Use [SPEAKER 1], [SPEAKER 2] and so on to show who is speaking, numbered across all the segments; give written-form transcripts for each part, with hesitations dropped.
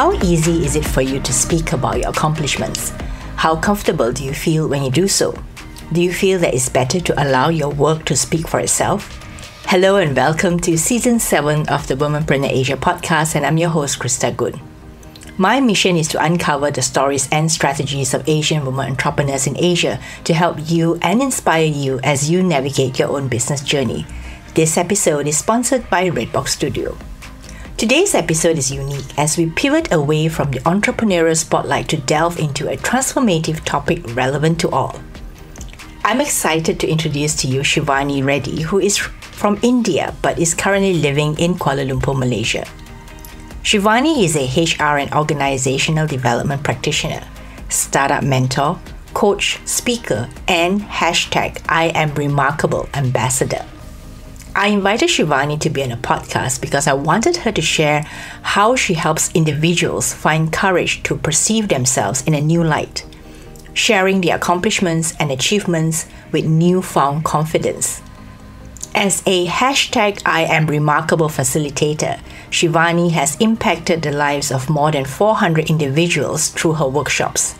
[SPEAKER 1] How easy is it for you to speak about your accomplishments? How comfortable do you feel when you do so? Do you feel that it's better to allow your work to speak for itself? Hello and welcome to Season 7 of the Womanpreneur Asia podcast, and I'm your host, Krista Good. My mission is to uncover the stories and strategies of Asian women entrepreneurs in Asia to help you and inspire you as you navigate your own business journey. This episode is sponsored by Redbox Studio. Today's episode is unique as we pivot away from the entrepreneurial spotlight to delve into a transformative topic relevant to all. I'm excited to introduce to you Shivani Reddy, who is from India but is currently living in Kuala Lumpur, Malaysia. Shivani is a HR and organizational development practitioner, startup mentor, coach, speaker, and #IamRemarkable ambassador. I invited Shivani to be on a podcast because I wanted her to share how she helps individuals find courage to perceive themselves in a new light, sharing their accomplishments and achievements with newfound confidence. As a #IamRemarkable facilitator, Shivani has impacted the lives of more than 400 individuals through her workshops.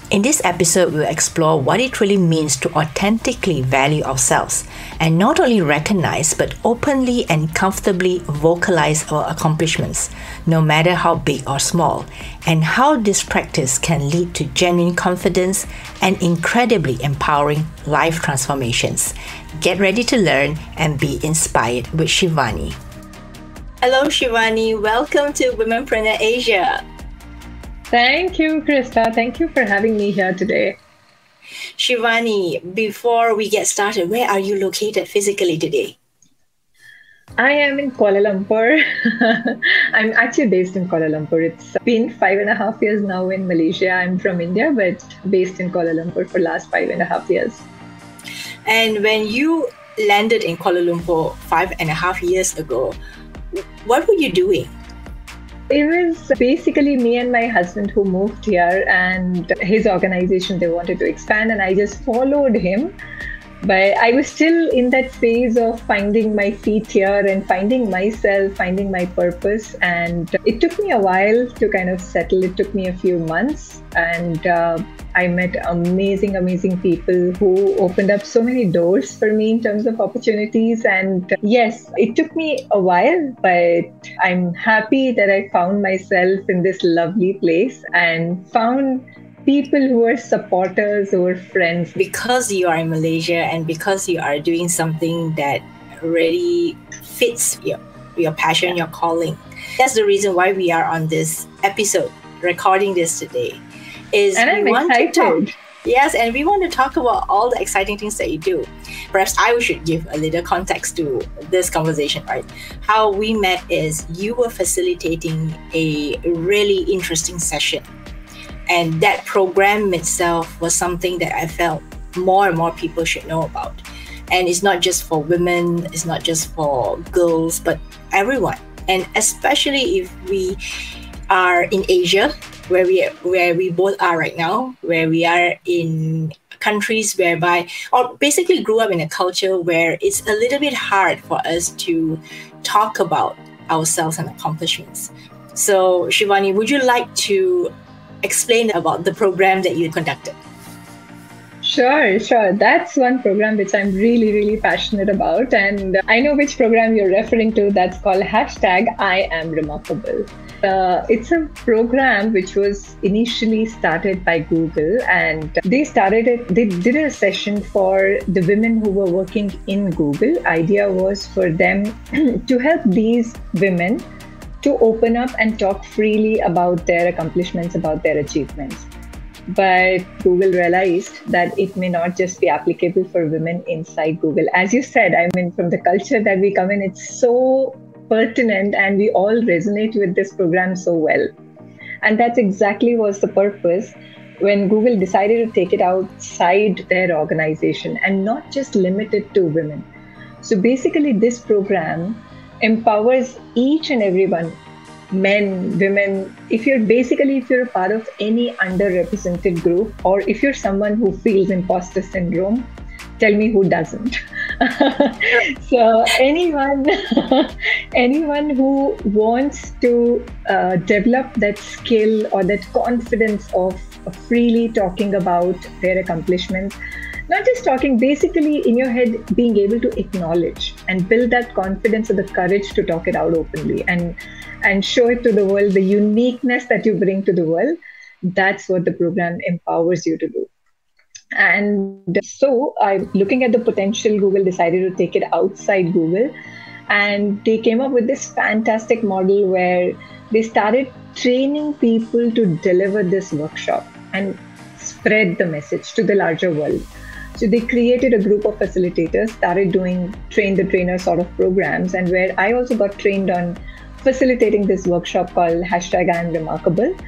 [SPEAKER 1] In this episode, we'll explore what it really means to authentically value ourselves and not only recognize but openly and comfortably vocalize our accomplishments, no matter how big or small, and how this practice can lead to genuine confidence and incredibly empowering life transformations. Get ready to learn and be inspired with Shivani. Hello, Shivani. Welcome to Womenpreneur Asia.
[SPEAKER 2] Thank you, Krista. Thank you for having me here today.
[SPEAKER 1] Shivani, before we get started, where are you located physically today?
[SPEAKER 2] I am in Kuala Lumpur. I'm actually based in Kuala Lumpur. It's been 5.5 years now in Malaysia. I'm from India, but based in Kuala Lumpur for the last 5.5 years.
[SPEAKER 1] And when you landed in Kuala Lumpur 5.5 years ago, what were you doing?
[SPEAKER 2] It was basically me and my husband who moved here, and his organization, they wanted to expand, and I just followed him. But I was still in that phase of finding my feet here and finding myself, finding my purpose. And it took me a while to kind of settle. It took me a few months, and I met amazing people who opened up so many doors for me in terms of opportunities. And yes, it took me a while, but I'm happy that I found myself in this lovely place and found people who are supporters or friends.
[SPEAKER 1] Because you are in Malaysia and because you are doing something that really fits your passion, your calling. That's the reason why we are on this episode, recording this today.
[SPEAKER 2] And I'm excited.
[SPEAKER 1] Yes, and we want to talk about all the exciting things that you do. Perhaps I should give a little context to this conversation, right? How we met is you were facilitating a really interesting session. And that program itself was something that I felt more and more people should know about. And it's not just for women, it's not just for girls, but everyone. And especially if we are in Asia, where we both are right now, where we are in countries whereby, or basically grew up in a culture where it's a little bit hard for us to talk about ourselves and accomplishments. So Shivani, would you like to explain about the program that you conducted?
[SPEAKER 2] Sure. That's one program which I'm really passionate about. And I know which program you're referring to. That's called #IamRemarkable. It's a program which was initially started by Google, and they did a session for the women who were working in Google. Idea was for them to help these women to open up and talk freely about their accomplishments, about their achievements. But Google realized that it may not just be applicable for women inside Google. As you said, I mean, from the culture that we come in, it's so pertinent and we all resonate with this program so well. And that's exactly was the purpose when Google decided to take it outside their organization and not just limit it to women. So basically, this program empowers each and everyone, men, women. If you're a part of any underrepresented group, or if you're someone who feels imposter syndrome, tell me who doesn't. So anyone who wants to develop that skill or that confidence of freely talking about their accomplishments, not just talking, basically in your head, being able to acknowledge and build that confidence or the courage to talk it out openly and show it to the world, the uniqueness that you bring to the world, that's what the program empowers you to do. And so looking at the potential, Google decided to take it outside Google. And they came up with this fantastic model where they started training people to deliver this workshop and spread the message to the larger world. So they created a group of facilitators, started doing train the trainer sort of programs, and where I also got trained on facilitating this workshop called #IamRemarkable.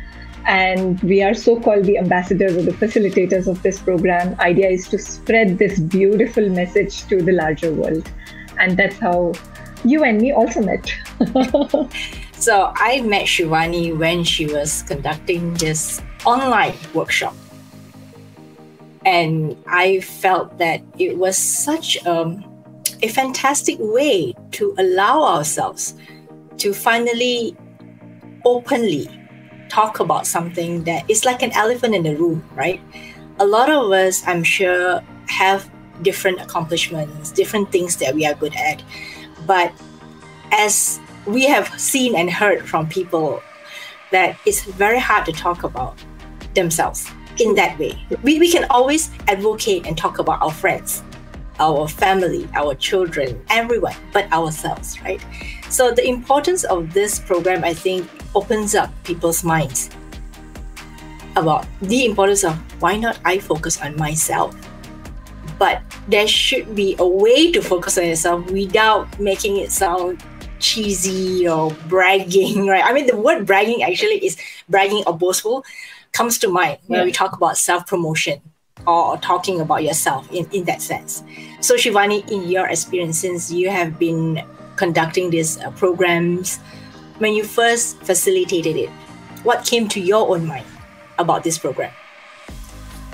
[SPEAKER 2] And we are so-called the ambassadors or the facilitators of this program. Idea is to spread this beautiful message to the larger world. And that's how you and me also met.
[SPEAKER 1] So I met Shivani when she was conducting this online workshop. And I felt that it was such a fantastic way to allow ourselves to finally openly talk about something that is like an elephant in the room, right? A lot of us, I'm sure, have different accomplishments, different things that we are good at. But as we have seen and heard from people, that it's very hard to talk about themselves in that way. We can always advocate and talk about our friends, our family, our children, everyone, but ourselves, right? So the importance of this program, I think, opens up people's minds about the importance of why not I focus on myself. But there should be a way to focus on yourself without making it sound cheesy or bragging, right? I mean, the word bragging actually is bragging or boastful comes to mind when we talk about self-promotion or talking about yourself in that sense. So Shivani, in your experience, since you have been conducting these programs, when you first facilitated it, what came to your own mind about this program?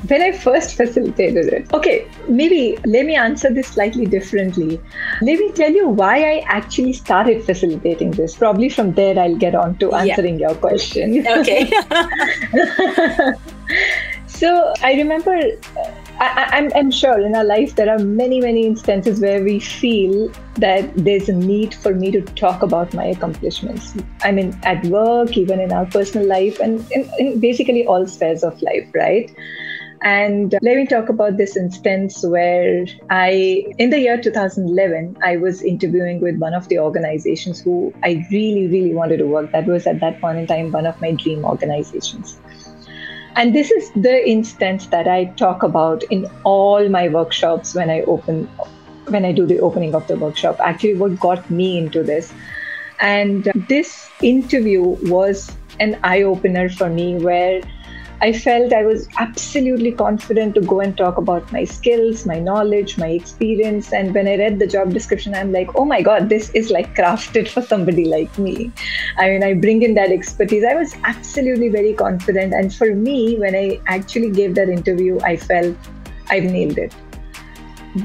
[SPEAKER 2] When I first facilitated it, okay, maybe let me answer this slightly differently. Let me tell you why I actually started facilitating this. Probably from there, I'll get on to answering your question.
[SPEAKER 1] Okay.
[SPEAKER 2] So I remember, I'm sure in our life there are many, many instances where we feel that there's a need for me to talk about my accomplishments. I mean, at work, even in our personal life, and in basically all spheres of life, right? And let me talk about this instance where in the year 2011, I was interviewing with one of the organizations who I really, really wanted to work. That was at that point in time, one of my dream organizations. And this is the instance that I talk about in all my workshops when I do the opening of the workshop. Actually, what got me into this. And this interview was an eye-opener for me where I felt I was absolutely confident to go and talk about my skills, my knowledge, my experience. And when I read the job description, I'm like, oh my God, this is like crafted for somebody like me. I mean, I bring in that expertise. I was absolutely very confident. And for me, when I actually gave that interview, I felt I've nailed it.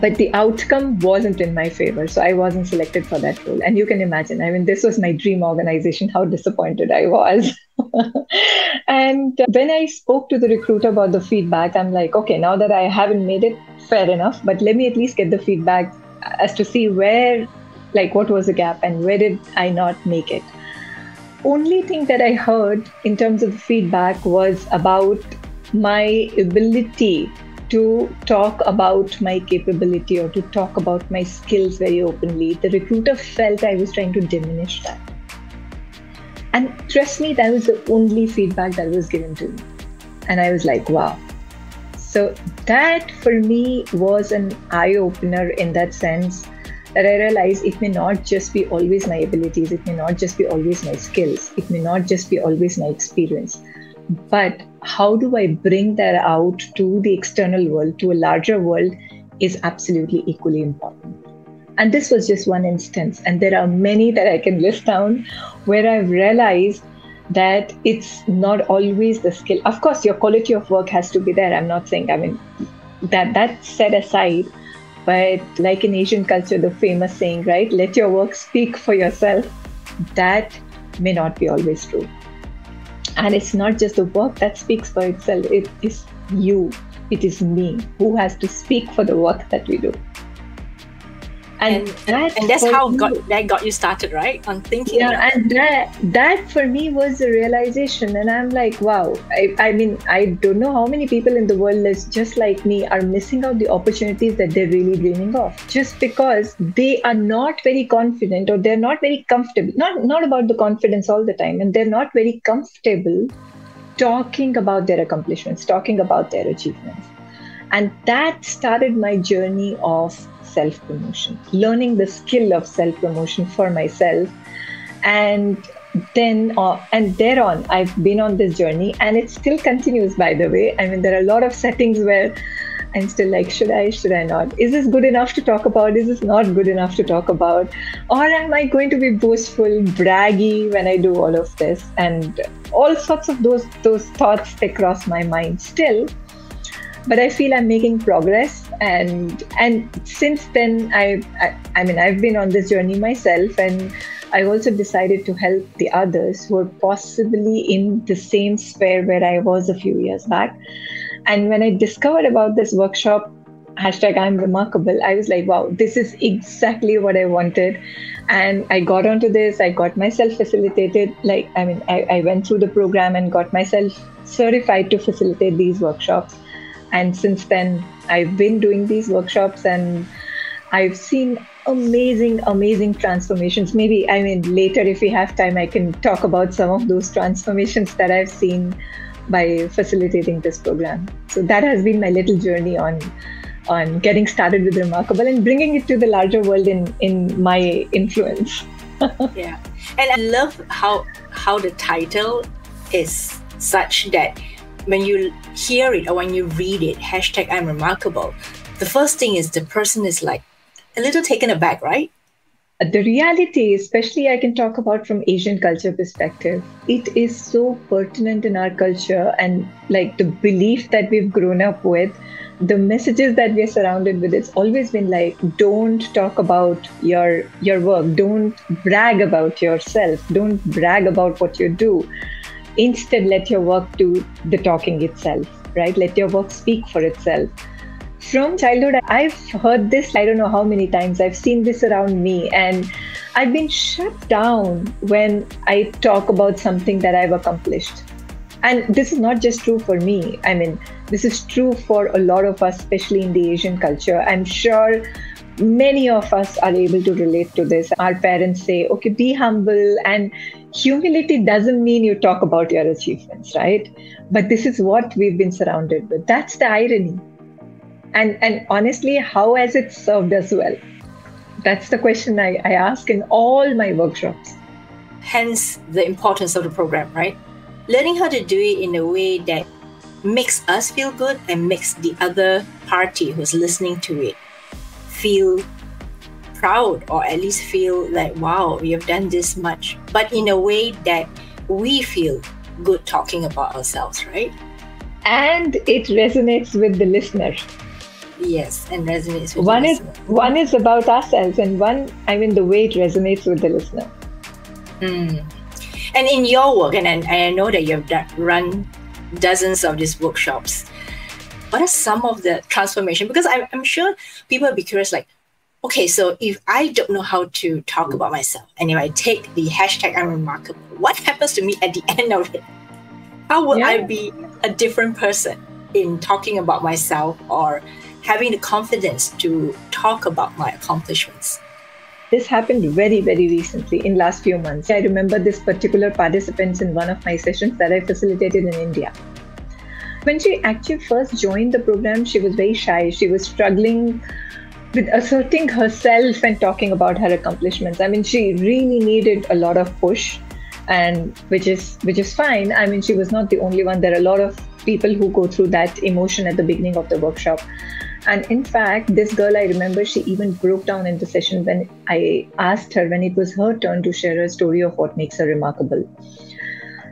[SPEAKER 2] But the outcome wasn't in my favor. So I wasn't selected for that role. And you can imagine, I mean, this was my dream organization, how disappointed I was. And when I spoke to the recruiter about the feedback, I'm like, okay, now that I haven't made it, fair enough, but let me at least get the feedback as to see where, like, what was the gap and where did I not make it. Only thing that I heard in terms of the feedback was about my ability to talk about my capability or to talk about my skills very openly. The recruiter felt I was trying to diminish that. And trust me, that was the only feedback that was given to me. And I was like, wow. So that for me was an eye-opener in that sense that I realized it may not just be always my abilities, it may not just be always my skills, it may not just be always my experience. But how do I bring that out to the external world, to a larger world, is absolutely equally important. And this was just one instance. And there are many that I can list down where I've realized that it's not always the skill. Of course, your quality of work has to be there. I'm not saying, I mean, that set aside. But like in Asian culture, the famous saying, right, let your work speak for yourself, that may not be always true. And it's not just the work that speaks for itself, it is you, it is me who has to speak for the work that we do.
[SPEAKER 1] And that's how that got you started, right? On thinking.
[SPEAKER 2] Yeah, and that for me was a realization. And I'm like, wow, I mean, I don't know how many people in the world that's just like me are missing out the opportunities that they're really dreaming of, just because they are not very confident, or they're not very comfortable. Not about the confidence all the time, and they're not very comfortable talking about their accomplishments, talking about their achievements. And that started my journey of self-promotion, learning the skill of self-promotion for myself. And then, and thereon, I've been on this journey, and it still continues, by the way. I mean, there are a lot of settings where I'm still like, should I not? Is this good enough to talk about? Is this not good enough to talk about? Or am I going to be boastful, braggy when I do all of this? And all sorts of those thoughts, they cross my mind still. But I feel I'm making progress, and since then I've been on this journey myself, and I also decided to help the others who are possibly in the same sphere where I was a few years back. And when I discovered about this workshop, #I'm remarkable, I was like, wow, this is exactly what I wanted. And I got onto this. I got myself facilitated. I went through the program and got myself certified to facilitate these workshops. And since then, I've been doing these workshops, and I've seen amazing transformations. Maybe, later, if we have time, I can talk about some of those transformations that I've seen by facilitating this program. So that has been my little journey on getting started with Remarkable and bringing it to the larger world in my influence.
[SPEAKER 1] Yeah. And I love how the title is such that when you hear it or when you read it, #I'm remarkable, the first thing is the person is like a little taken aback, right?
[SPEAKER 2] The reality, especially I can talk about from Asian culture perspective, it is so pertinent in our culture, and like the belief that we've grown up with, the messages that we're surrounded with, it's always been like, don't talk about your work, don't brag about yourself, don't brag about what you do. Instead, let your work do the talking itself, right? Let your work speak for itself. From childhood, I've heard this, I don't know how many times. I've seen this around me, and I've been shut down when I talk about something that I've accomplished. And this is not just true for me. I mean, this is true for a lot of us, especially in the Asian culture. I'm sure many of us are able to relate to this. Our parents say, okay, be humble. And humility doesn't mean you talk about your achievements, right? But this is what we've been surrounded with. That's the irony. And honestly, how has it served us well? That's the question I ask in all my workshops.
[SPEAKER 1] Hence the importance of the program, right? Learning how to do it in a way that makes us feel good and makes the other party who's listening to it feel proud, or at least feel like, wow, we have done this much, but in a way that we feel good talking about ourselves, right?
[SPEAKER 2] And it resonates with the listener.
[SPEAKER 1] Yes, and resonates with
[SPEAKER 2] one
[SPEAKER 1] the
[SPEAKER 2] is
[SPEAKER 1] listener.
[SPEAKER 2] One is about ourselves, and the way it resonates with the listener.
[SPEAKER 1] And in your work, and I know that you've run dozens of these workshops, what are some of the transformation? Because I'm sure people will be curious, like, okay, so if I don't know how to talk about myself, and if I take the #I'm remarkable, what happens to me at the end of it? How will I be a different person in talking about myself or having the confidence to talk about my accomplishments?
[SPEAKER 2] This happened very, very recently in last few months. I remember this particular participant in one of my sessions that I facilitated in India. When she actually first joined the program, she was very shy. She was struggling with asserting herself and talking about her accomplishments. I mean, she really needed a lot of push, and which is fine. I mean, she was not the only one. There are a lot of people who go through that emotion at the beginning of the workshop. And in fact, this girl, I remember, she even broke down in the session when I asked her, when it was her turn to share her story of what makes her remarkable.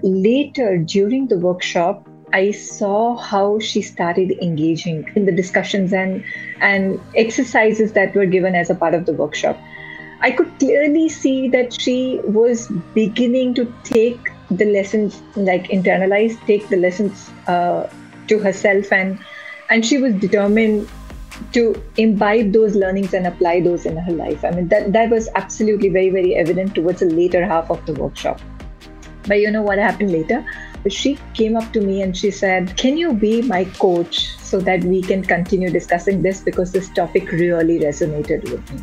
[SPEAKER 2] Later, during the workshop, I saw how she started engaging in the discussions and exercises that were given as a part of the workshop. I could clearly see that she was beginning to take the lessons, like internalize, take the lessons to herself, and she was determined to imbibe those learnings and apply those in her life. I mean, that was absolutely very, very evident towards the later half of the workshop. But you know what happened later? She came up to me and she said, "Can you be my coach so that we can continue discussing this, because this topic really resonated with me?"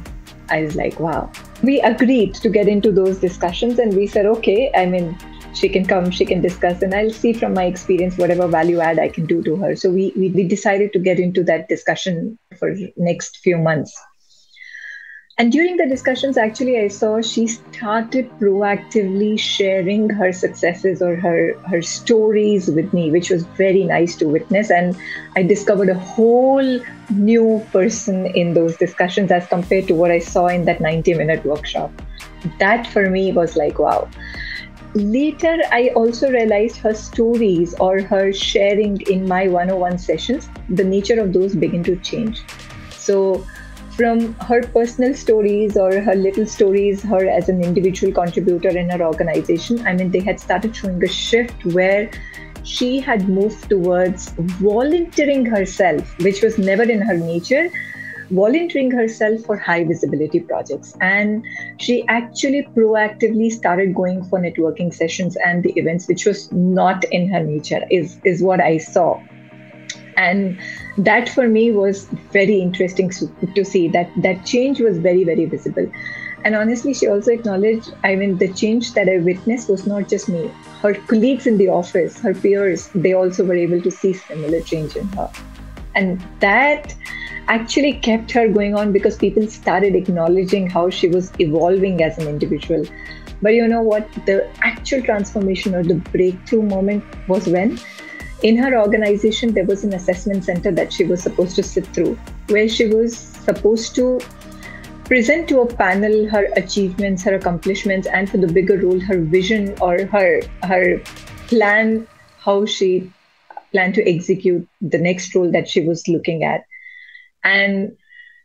[SPEAKER 2] I was like, wow. We agreed to get into those discussions and we said, okay, I mean, she can come, she can discuss, and I'll see from my experience whatever value add I can do to her. So we decided to get into that discussion for next few months. And during the discussions, actually, I saw she started proactively sharing her successes or her stories with me, which was very nice to witness. And I discovered a whole new person in those discussions as compared to what I saw in that 90-minute workshop. That for me was like, wow. Later, I also realized her stories or her sharing in my one-on-one sessions, the nature of those began to change. So from her personal stories or her little stories, her as an individual contributor in her organization, I mean, they had started showing a shift where she had moved towards volunteering herself, which was never in her nature, volunteering herself for high visibility projects. And she actually proactively started going for networking sessions and the events, which was not in her nature, is what I saw. And that for me was very interesting to see that change was very, very visible. And honestly, she also acknowledged, I mean, the change that I witnessed was not just me. Her colleagues in the office, her peers, they also were able to see similar change in her. And that actually kept her going on because people started acknowledging how she was evolving as an individual. But you know what? The actual transformation or the breakthrough moment was when in her organization, there was an assessment center that she was supposed to sit through, where she was supposed to present to a panel her achievements, her accomplishments, and for the bigger role, her vision or her plan, how she planned to execute the next role that she was looking at. And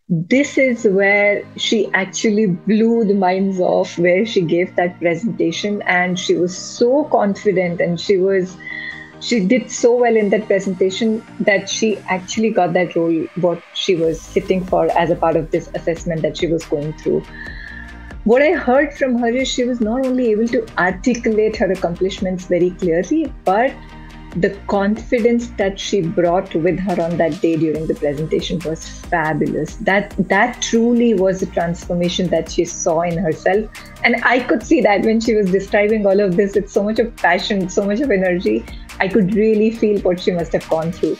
[SPEAKER 2] this is where she actually blew the minds off, where she gave that presentation, and she was so confident and she did so well in that presentation that she actually got that role, what she was sitting for as a part of this assessment that she was going through. What I heard from her is she was not only able to articulate her accomplishments very clearly, but the confidence that she brought with her on that day during the presentation was fabulous. That truly was a transformation that she saw in herself. And I could see that when she was describing all of this with so much of passion, so much of energy. I could really feel what she must have gone through.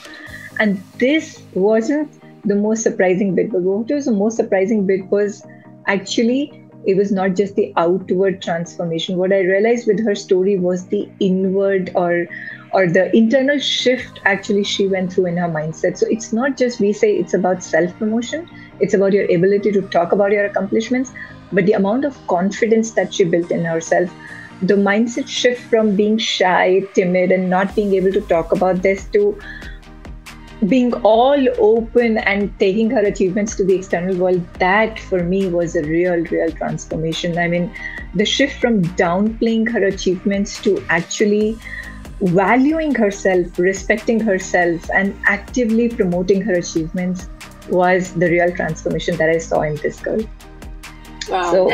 [SPEAKER 2] And this wasn't the most surprising bit, but what was the most surprising bit was actually, it was not just the outward transformation. What I realized with her story was the inward or the internal shift actually she went through in her mindset. So it's not just, we say it's about self-promotion, it's about your ability to talk about your accomplishments, but the amount of confidence that she built in herself, the mindset shift from being shy, timid, and not being able to talk about this to being all open and taking her achievements to the external world, that for me was a real transformation. I mean, the shift from downplaying her achievements to actually valuing herself, respecting herself, and actively promoting her achievements was the real transformation that I saw in this girl.
[SPEAKER 1] Wow, so,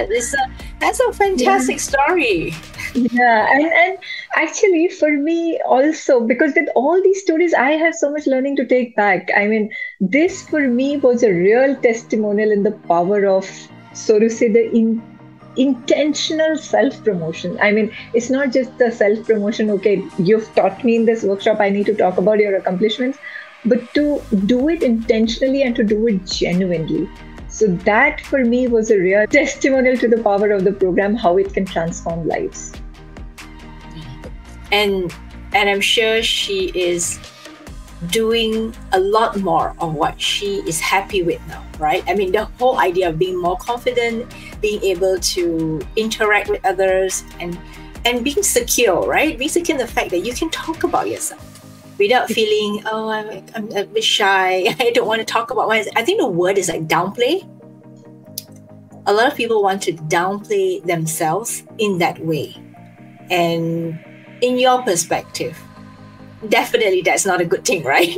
[SPEAKER 1] that's a fantastic story.
[SPEAKER 2] Yeah, and actually for me also, because with all these stories, I have so much learning to take back. I mean, this for me was a real testimonial in the power of, so to say, the intentional self-promotion. I mean, it's not just the self-promotion, okay, you've taught me in this workshop, I need to talk about your accomplishments, but to do it intentionally and to do it genuinely. So that for me was a real testimonial to the power of the program, how it can transform lives.
[SPEAKER 1] And I'm sure she is doing a lot more of what she is happy with now, right? I mean, the whole idea of being more confident, being able to interact with others, and being secure, right? Being secure in the fact that you can talk about yourself. without feeling, oh, I'm a bit shy. I don't want to talk about myself. I think the word is like downplay. A lot of people want to downplay themselves in that way. And in your perspective, definitely that's not a good thing, right?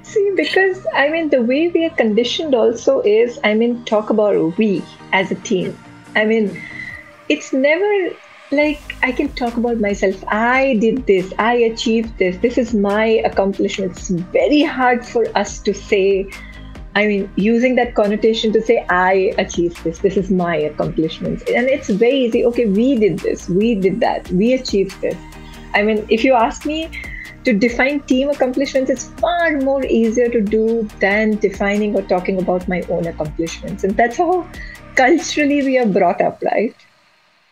[SPEAKER 2] See, because I mean, the way we are conditioned also is, I mean, talk about we as a team. I mean, it's never like I can talk about myself. I did this, I achieved this, this is my accomplishment. It's very hard for us to say, I mean, using that connotation to say, I achieved this, this is my accomplishments. And it's very easy. Okay, we did this, we did that, we achieved this. I mean, if you ask me to define team accomplishments, it's far more easier to do than defining or talking about my own accomplishments. And that's how culturally we are brought up, right?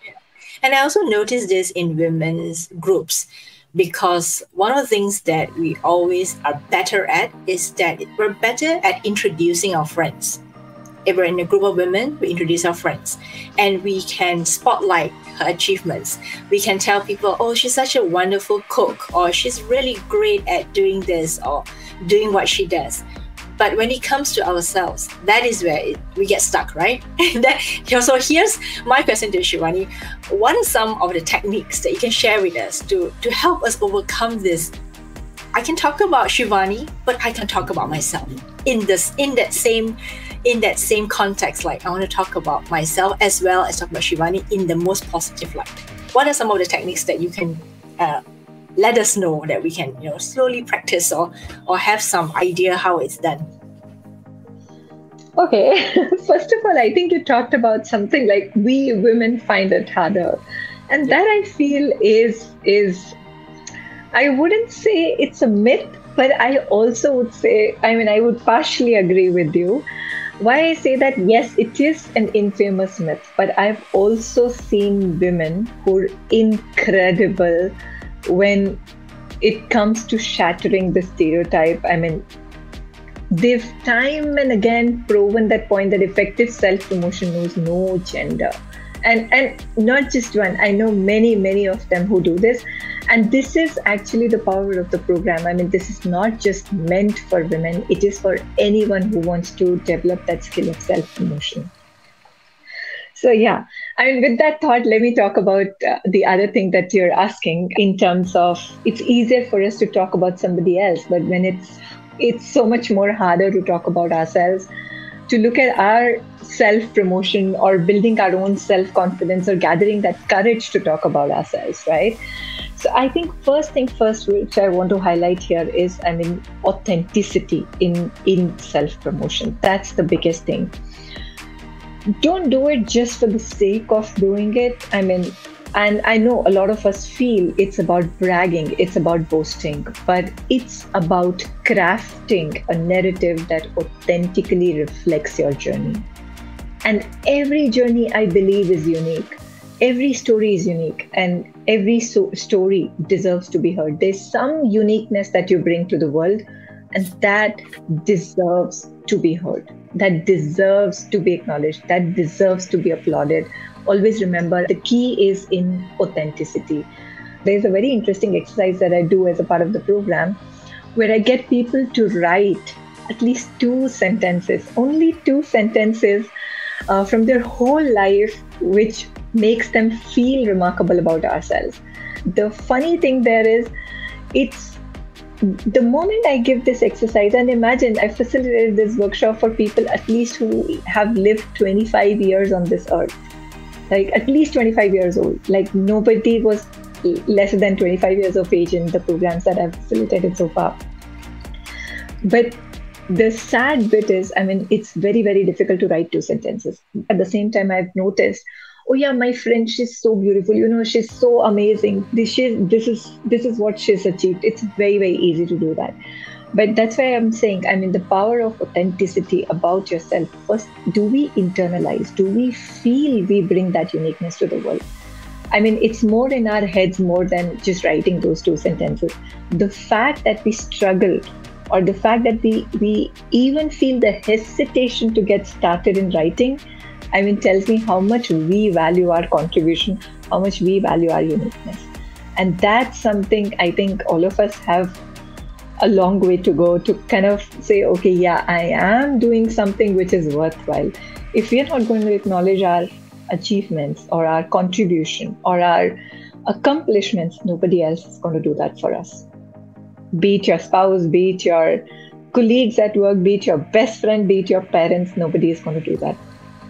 [SPEAKER 1] Yeah. And I also noticed this in women's groups, because one of the things that we always are better at is that we're better at introducing our friends. If we're in a group of women, we introduce our friends and we can spotlight her achievements. We can tell people, oh, she's such a wonderful cook, or she's really great at doing this or doing what she does. But when it comes to ourselves, that is where we get stuck, right? So here's my question to Shivani. What are some of the techniques that you can share with us to help us overcome this? I can talk about Shivani, but I can talk about myself in that same context. Like, I want to talk about myself as well as talk about Shivani in the most positive light. What are some of the techniques that you can let us know that we can, slowly practice or have some idea how it's done?
[SPEAKER 2] Okay, first of all, I think you talked about something like we women find it harder, and that I feel is I wouldn't say it's a myth, but I also would say, I mean, I would partially agree with you. Why I say that, yes, it is an infamous myth, but I've also seen women who are incredible when it comes to shattering the stereotype. I mean, they've time and again proven that point, that effective self-promotion knows no gender. And not just one, I know many of them who do this. And this is actually the power of the program. I mean, this is not just meant for women. It is for anyone who wants to develop that skill of self-promotion. So yeah, I mean, with that thought, let me talk about the other thing that you're asking in terms of it's easier for us to talk about somebody else, but when it's so much more harder to talk about ourselves, to look at our self-promotion or building our own self-confidence or gathering that courage to talk about ourselves, right? So I think first thing first, which I want to highlight here is, I mean, authenticity in self-promotion. That's the biggest thing. Don't do it just for the sake of doing it. I mean, and I know a lot of us feel it's about bragging, it's about boasting, but it's about crafting a narrative that authentically reflects your journey. And every journey, I believe, is unique. Every story is unique, and every story deserves to be heard. There's some uniqueness that you bring to the world, and that deserves to be heard. That deserves to be acknowledged. That deserves to be applauded. Always remember, the key is in authenticity. There's a very interesting exercise that I do as a part of the program, where I get people to write at least 2 sentences, only 2 sentences from their whole life, which makes them feel remarkable about ourselves. The funny thing there is, it's the moment I give this exercise, and imagine I facilitated this workshop for people at least who have lived 25 years on this earth, like at least 25 years old. Like nobody was less than 25 years of age in the programs that I've facilitated so far. But the sad bit is, I mean, it's very, very difficult to write 2 sentences. At the same time, I've noticed, oh yeah, my friend, she's so beautiful. She's so amazing. This is what she's achieved. It's very, very easy to do that. But that's why I'm saying, I mean, the power of authenticity about yourself. First, do we internalize? Do we feel we bring that uniqueness to the world? I mean, it's more in our heads more than just writing those 2 sentences. The fact that we struggle, or the fact that we even feel the hesitation to get started in writing, I mean, tells me how much we value our contribution, how much we value our uniqueness. And that's something I think all of us have a long way to go to kind of say, okay, yeah, I am doing something which is worthwhile. If we are not going to acknowledge our achievements or our contribution or our accomplishments, nobody else is going to do that for us. Be it your spouse, be it your colleagues at work, be it your best friend, be it your parents, nobody is going to do that.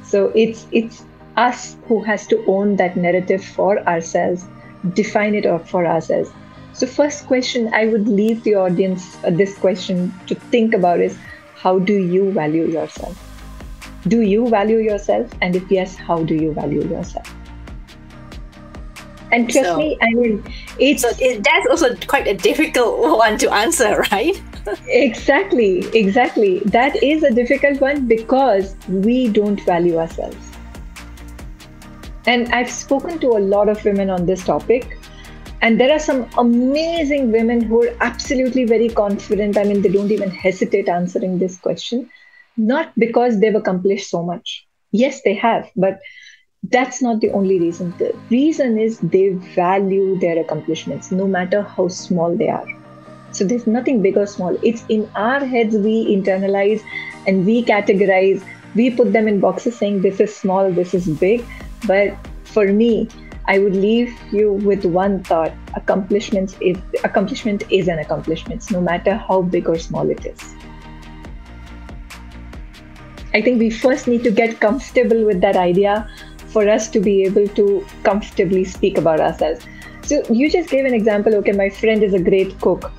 [SPEAKER 2] So it's us who has to own that narrative for ourselves, define it out for ourselves. So first question I would leave the audience this question to think about is, how do you value yourself? Do you value yourself? And if yes, how do you value yourself? And trust me, I mean,
[SPEAKER 1] that's also quite a difficult one to answer, right?
[SPEAKER 2] Exactly. That is a difficult one because we don't value ourselves. And I've spoken to a lot of women on this topic. And there are some amazing women who are absolutely very confident. I mean, they don't even hesitate answering this question, not because they've accomplished so much. Yes, they have, but that's not the only reason. The reason is they value their accomplishments, no matter how small they are. So there's nothing big or small. It's in our heads, we internalize and we categorize. We put them in boxes saying this is small, this is big. But for me, I would leave you with one thought. Accomplishment is an accomplishment, no matter how big or small it is. I think we first need to get comfortable with that idea for us to be able to comfortably speak about ourselves. So you just gave an example, okay, my friend is a great cook.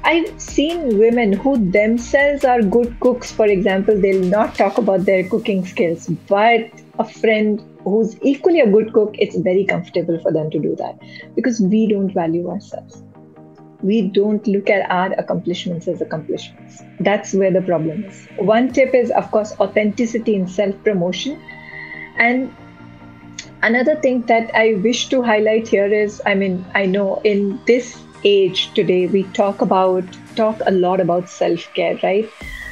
[SPEAKER 2] I've seen women who themselves are good cooks, for example, they'll not talk about their cooking skills, but a friend who's equally a good cook, it's very comfortable for them to do that because we don't value ourselves. We don't look at our accomplishments as accomplishments. That's where the problem is. One tip is, of course, authenticity in self-promotion. And another thing that I wish to highlight here is, I mean, I know in this age today, we talk a lot about self-care, right?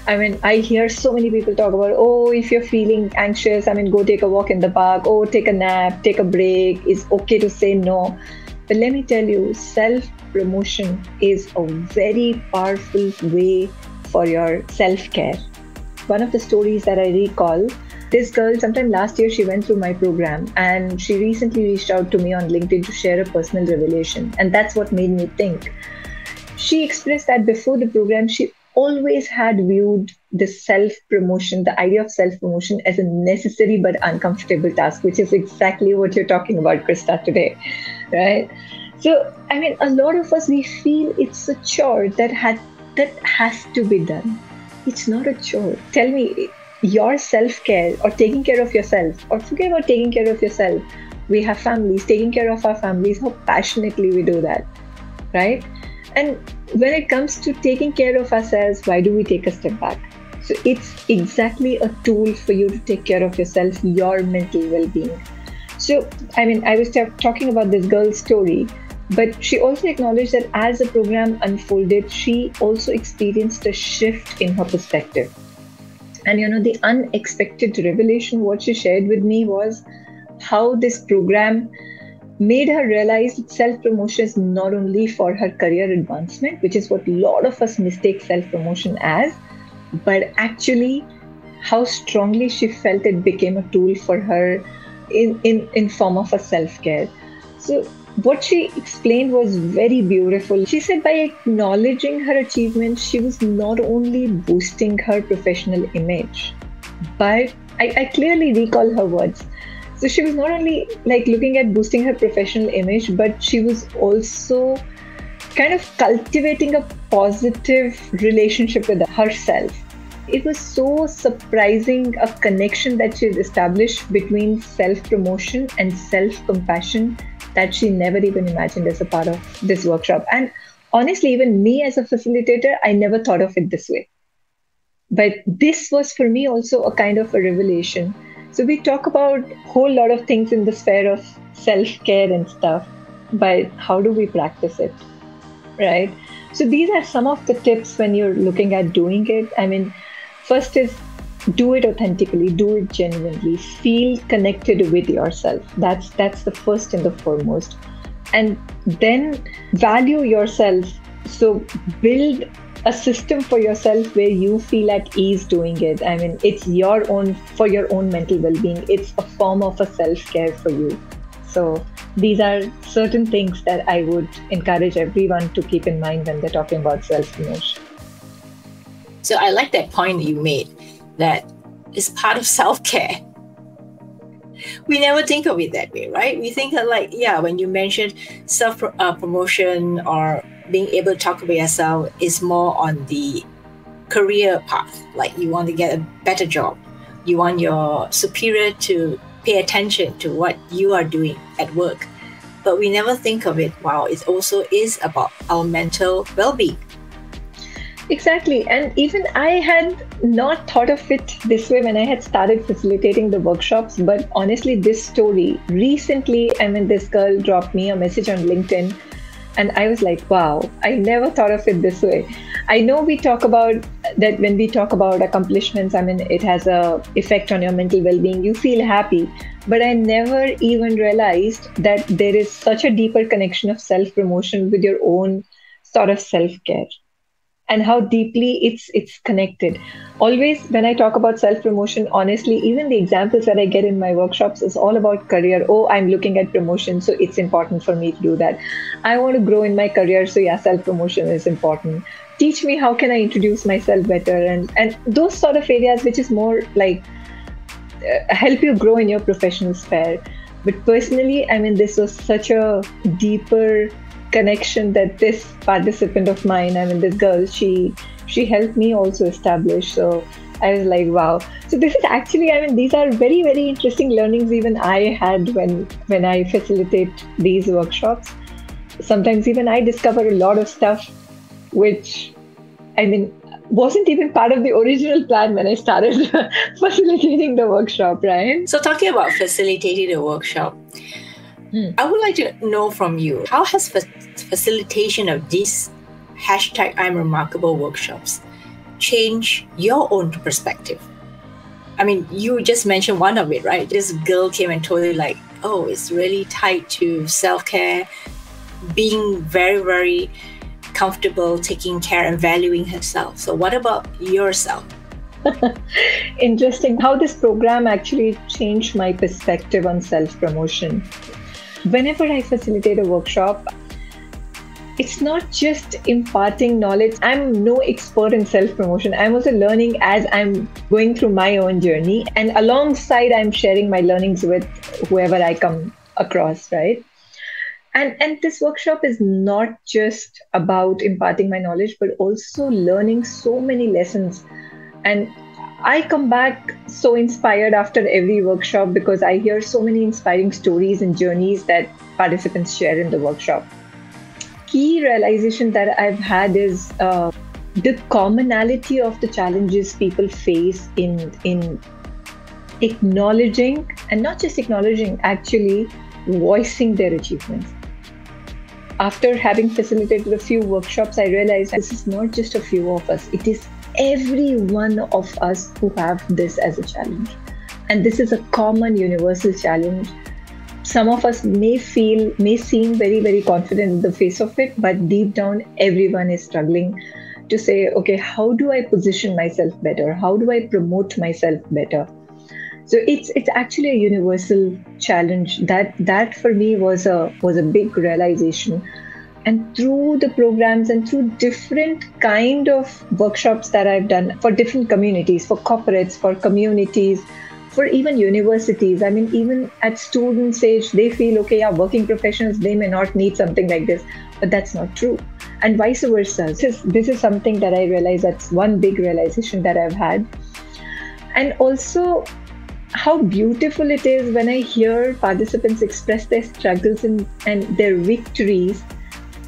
[SPEAKER 2] I mean, I hear so many people talk about, oh, if you're feeling anxious, I mean, go take a walk in the park, oh, take a nap, take a break. It's okay to say no. But let me tell you, self-promotion is a very powerful way for your self-care. One of the stories that I recall, this girl, sometime last year, she went through my program and she recently reached out to me on LinkedIn to share a personal revelation. And that's what made me think. She expressed that before the program, she always had viewed the self-promotion, the idea of self-promotion as a necessary but uncomfortable task, which is exactly what you're talking about, Krista, today, right? So, I mean, a lot of us, we feel it's a chore that has to be done. It's not a chore. Tell me, your self-care or taking care of yourself, or forget about taking care of yourself. We have families, taking care of our families, how passionately we do that, right? And when it comes to taking care of ourselves, why do we take a step back? So it's exactly a tool for you to take care of yourself, your mental well-being. So, I mean, I was talking about this girl's story, but she also acknowledged that as the program unfolded, she also experienced a shift in her perspective. And, you know, the unexpected revelation, what she shared with me was how this program made her realize that self-promotion is not only for her career advancement, which is what a lot of us mistake self-promotion as, but actually how strongly she felt it became a tool for her in form of a self-care. So what she explained was very beautiful. She said by acknowledging her achievements, she was not only boosting her professional image, but I clearly recall her words. So she was not only like looking at boosting her professional image, but she was also kind of cultivating a positive relationship with herself. It was so surprising a connection that she's established between self-promotion and self-compassion that she never even imagined as a part of this workshop. And honestly, even me as a facilitator, I never thought of it this way. But this was for me also a kind of a revelation. So we talk about a whole lot of things in the sphere of self-care and stuff, but how do we practice it, right? So these are some of the tips when you're looking at doing it. I mean, first is do it authentically, do it genuinely, feel connected with yourself. That's the first and the foremost. and then value yourself. So build a system for yourself where you feel at ease doing it. I mean, it's for your own mental well-being. It's a form of a self-care for you. So these are certain things that I would encourage everyone to keep in mind when they're talking about self-promotion.
[SPEAKER 1] So I like that point you made, that it's part of self-care. We never think of it that way, right? We think that, like, yeah, when you mentioned self-promotion or being able to talk about yourself is more on the career path. Like, you want to get a better job. You want your superior to pay attention to what you are doing at work. But we never think of it, wow, it also is about our mental well-being.
[SPEAKER 2] Exactly. And even I had not thought of it this way when I had started facilitating the workshops. But honestly, this story recently, this girl dropped me a message on LinkedIn and I was like, wow, I never thought of it this way. I know we talk about that when we talk about accomplishments, it has an effect on your mental well-being. You feel happy. But I never even realized that there is such a deeper connection of self-promotion with your own sort of self-care, and how deeply it's connected. Always when I talk about self-promotion, honestly, even the examples that I get in my workshops is all about career. Oh, I'm looking at promotion, so it's important for me to do that. I want to grow in my career, so yeah, self-promotion is important. Teach me how can I introduce myself better, and those sort of areas, which is more like help you grow in your professional sphere. But personally, this was such a deeper connection that this participant of mine, this girl, she helped me also establish. So I was like, wow. So this is actually, these are very, very interesting learnings even I had when I facilitate these workshops. Sometimes even I discover a lot of stuff which, wasn't even part of the original plan when I started facilitating the workshop, right?
[SPEAKER 1] So talking about facilitating the workshop, I would like to know from you, how has facilitation of these #I'mRemarkable workshops changed your own perspective? You just mentioned one of it, right? This girl came and told you like, oh, it's really tied to self-care, being very, very comfortable, taking care and valuing herself. So what about yourself?
[SPEAKER 2] Interesting how this program actually changed my perspective on self-promotion. Whenever I facilitate a workshop, it's not just imparting knowledge. I'm no expert in self-promotion. I'm also learning as I'm going through my own journey. And alongside, I'm sharing my learnings with whoever I come across, right? And this workshop is not just about imparting my knowledge, but also learning so many lessons. And I come back so inspired after every workshop because I hear so many inspiring stories and journeys that participants share in the workshop. Key realization that I've had is the commonality of the challenges people face in acknowledging, and not just acknowledging, actually voicing their achievements. After having facilitated a few workshops, I realized this is not just a few of us. It is every one of us who have this as a challenge. And this is a common universal challenge. Some of us may seem very, very confident in the face of it, but deep down, everyone is struggling to say, okay, how do I position myself better? How do I promote myself better? So it's actually a universal challenge. That for me was a big realization. And through the programs and through different kind of workshops that I've done for different communities, for corporates, for communities, for even universities. Even at students' age, they feel, okay, yeah, working professionals, they may not need something like this, but that's not true. And vice versa. This is something that I realize, that's one big realization that I've had. And also how beautiful it is when I hear participants express their struggles and their victories,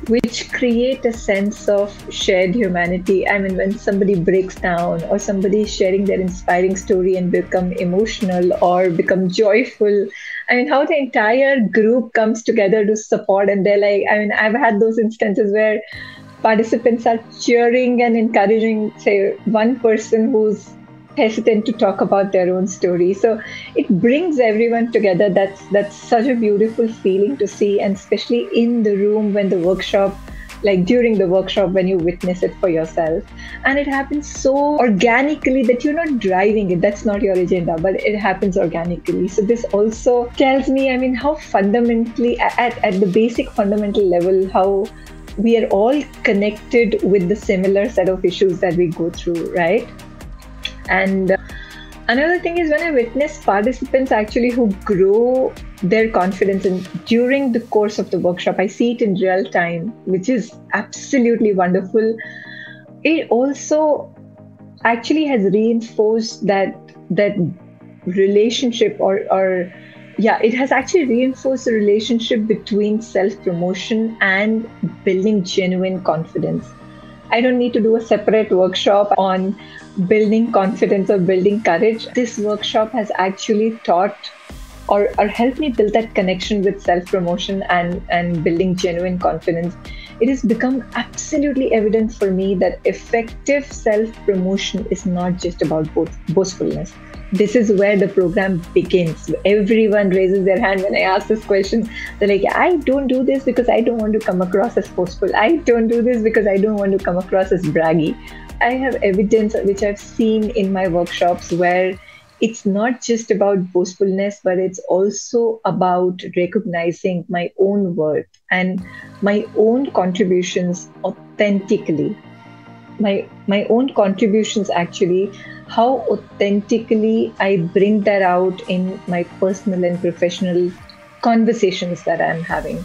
[SPEAKER 2] which create a sense of shared humanity. When somebody breaks down or somebody is sharing their inspiring story and become emotional or become joyful, how the entire group comes together to support, and they're like, I've had those instances where participants are cheering and encouraging, say, one person who's hesitant to talk about their own story. So it brings everyone together. That's such a beautiful feeling to see, and especially in the room when the workshop, like during the workshop when you witness it for yourself, and it happens so organically that you're not driving it. That's not your agenda, but it happens organically. So this also tells me, I mean, how fundamentally at the basic fundamental level, how we are all connected with the similar set of issues that we go through, right? And another thing is when I witness participants actually who grow their confidence and during the course of the workshop, I see it in real time, which is absolutely wonderful. It also actually has reinforced that relationship it has actually reinforced the relationship between self-promotion and building genuine confidence. I don't need to do a separate workshop on building confidence or building courage. This workshop has actually taught or helped me build that connection with self-promotion and building genuine confidence. It has become absolutely evident for me that effective self-promotion is not just about boastfulness. This is where the program begins. Everyone raises their hand when I ask this question. They're like, I don't do this because I don't want to come across as boastful. I don't do this because I don't want to come across as braggy. I have evidence which I've seen in my workshops where it's not just about boastfulness, but it's also about recognizing my own worth and my own contributions authentically. My own contributions actually, how authentically I bring that out in my personal and professional conversations that I'm having.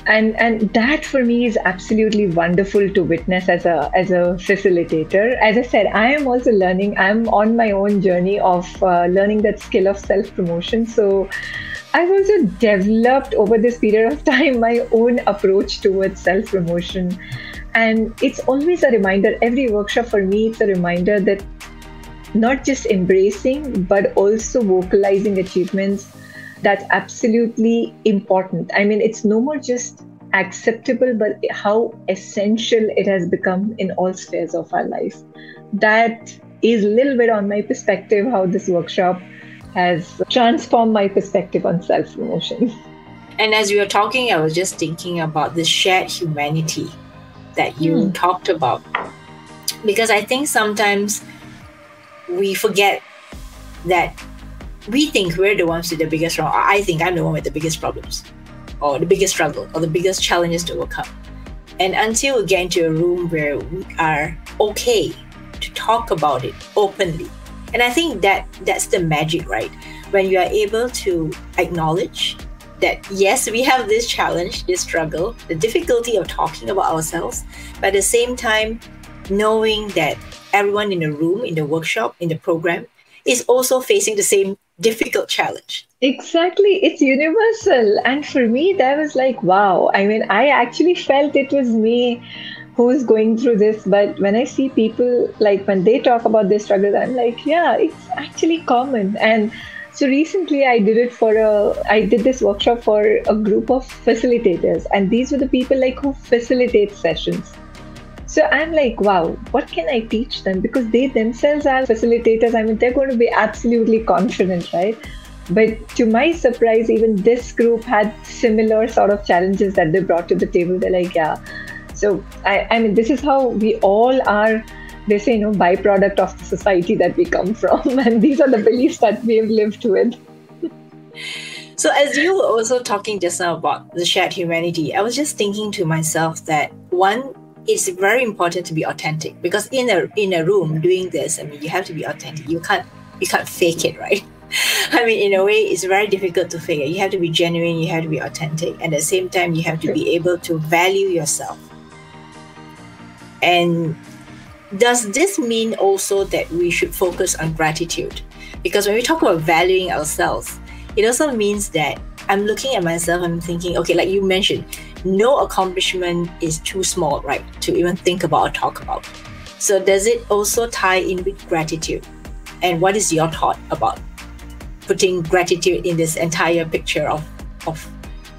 [SPEAKER 2] And that for me is absolutely wonderful to witness as a facilitator. As I said, I am also learning. I'm on my own journey of learning that skill of self-promotion. So I've also developed over this period of time my own approach towards self-promotion. And it's always a reminder, every workshop for me, it's a reminder that not just embracing, but also vocalizing achievements. That's absolutely important. I mean, it's no more just acceptable, but how essential it has become in all spheres of our life. That is a little bit on my perspective, how this workshop has transformed my perspective on self-promotion.
[SPEAKER 1] And as we were talking, I was just thinking about this shared humanity that you talked about. Because I think sometimes we forget that we think we're the ones with the biggest problem. I think I'm the one with the biggest problems or the biggest struggle or the biggest challenges to overcome. And until we get into a room where we are okay to talk about it openly. And I think that's the magic, right? When you are able to acknowledge that, yes, we have this challenge, this struggle, the difficulty of talking about ourselves, but at the same time, knowing that everyone in the room, in the workshop, in the program, is also facing the same difficult challenge.
[SPEAKER 2] Exactly. It's universal. And for me, that was like, wow. I mean, I actually felt it was me who's going through this. But when I see people, like when they talk about their struggles, I'm like, yeah, it's actually common. And so recently I did this workshop for a group of facilitators. And these were the people like who facilitate sessions. So I'm like, wow, what can I teach them? Because they themselves are facilitators. I mean, they're going to be absolutely confident, right? But to my surprise, even this group had similar sort of challenges that they brought to the table. They're like, yeah. So, I mean, this is how we all are, they say, byproduct of the society that we come from. And these are the beliefs that we have lived with.
[SPEAKER 1] So as you were also talking just now about the shared humanity, I was just thinking to myself that one, it's very important to be authentic, because in a room doing this, I mean, you have to be authentic. You can't fake it, right? I mean, in a way, it's very difficult to fake it. You have to be genuine. You have to be authentic. And at the same time, you have to be able to value yourself. And does this mean also that we should focus on gratitude? Because when we talk about valuing ourselves, it also means that I'm looking at myself, I'm thinking, okay, like you mentioned, no accomplishment is too small, right, to even think about or talk about. So does it also tie in with gratitude? And what is your thought about putting gratitude in this entire picture of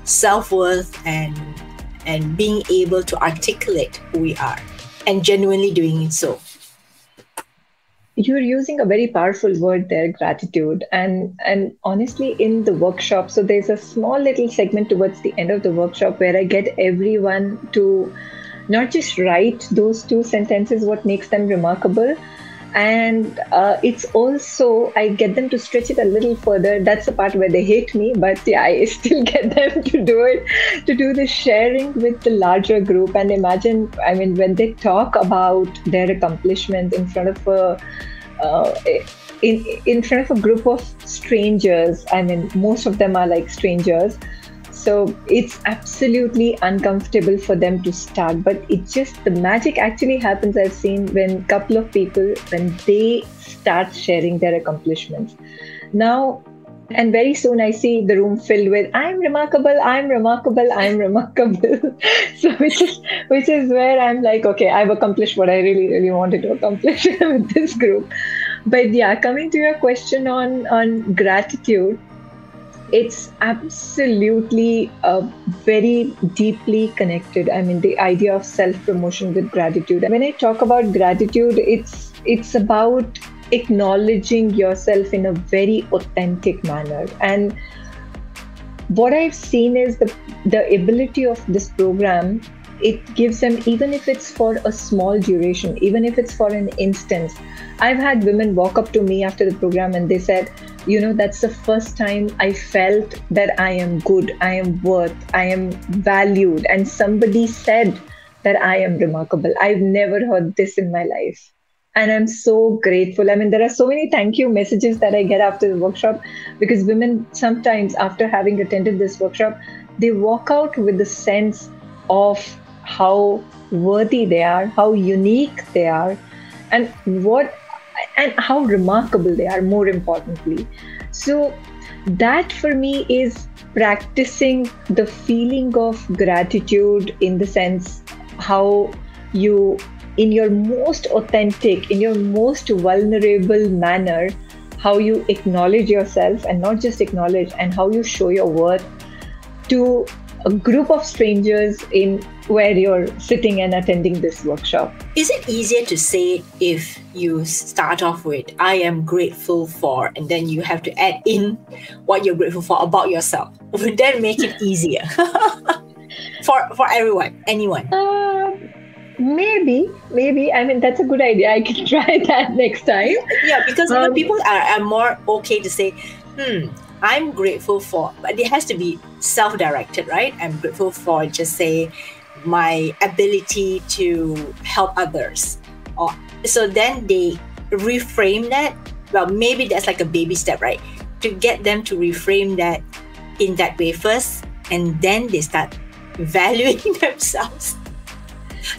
[SPEAKER 1] self-worth and being able to articulate who we are and genuinely doing it so?
[SPEAKER 2] you're using a very powerful word there, gratitude. And honestly, in the workshop, so there's a small little segment towards the end of the workshop where I get everyone to not just write those 2 sentences, what makes them remarkable. And it's also, I get them to stretch it a little further. That's the part where they hate me, but yeah, I still get them to do it, to do the sharing with the larger group. And imagine, I mean, when they talk about their accomplishments in front of in front of a group of strangers. I mean, most of them are like strangers. So it's absolutely uncomfortable for them to start. But it's just the magic actually happens, I've seen, when a couple of people, when they start sharing their accomplishments. Now, and very soon I see the room filled with, I'm remarkable, I'm remarkable, I'm remarkable. So which is where I'm like, okay, I've accomplished what I really, really wanted to accomplish with this group. But yeah, coming to your question on gratitude, it's absolutely very deeply connected. I mean, the idea of self-promotion with gratitude. When I talk about gratitude, it's about acknowledging yourself in a very authentic manner. And what I've seen is the ability of this program, it gives them, even if it's for a small duration, even if it's for an instance. I've had women walk up to me after the program and they said, you know, that's the first time I felt that I am good, I am worth, I am valued. And somebody said that I am remarkable. I've never heard this in my life. And I'm so grateful. I mean, there are so many thank you messages that I get after the workshop, because women sometimes, after having attended this workshop, they walk out with the sense of how worthy they are, how unique they are, and how remarkable they are, more importantly. So that for me is practicing the feeling of gratitude, in the sense how you, in your most authentic, in your most vulnerable manner, how you acknowledge yourself, and not just acknowledge, and how you show your worth to a group of strangers in where you're sitting and attending this workshop.
[SPEAKER 1] Is it easier to say if you start off with, I am grateful for, and then you have to add in what you're grateful for about yourself? Would that make it easier for everyone, anyone?
[SPEAKER 2] Maybe. I mean, that's a good idea. I can try that next time.
[SPEAKER 1] Yeah, because people are more okay to say, I'm grateful for, but it has to be self-directed, right? I'm grateful for, just say, my ability to help others. So then they reframe that. Well, maybe that's like a baby step, right? To get them to reframe that in that way first, and then they start valuing themselves.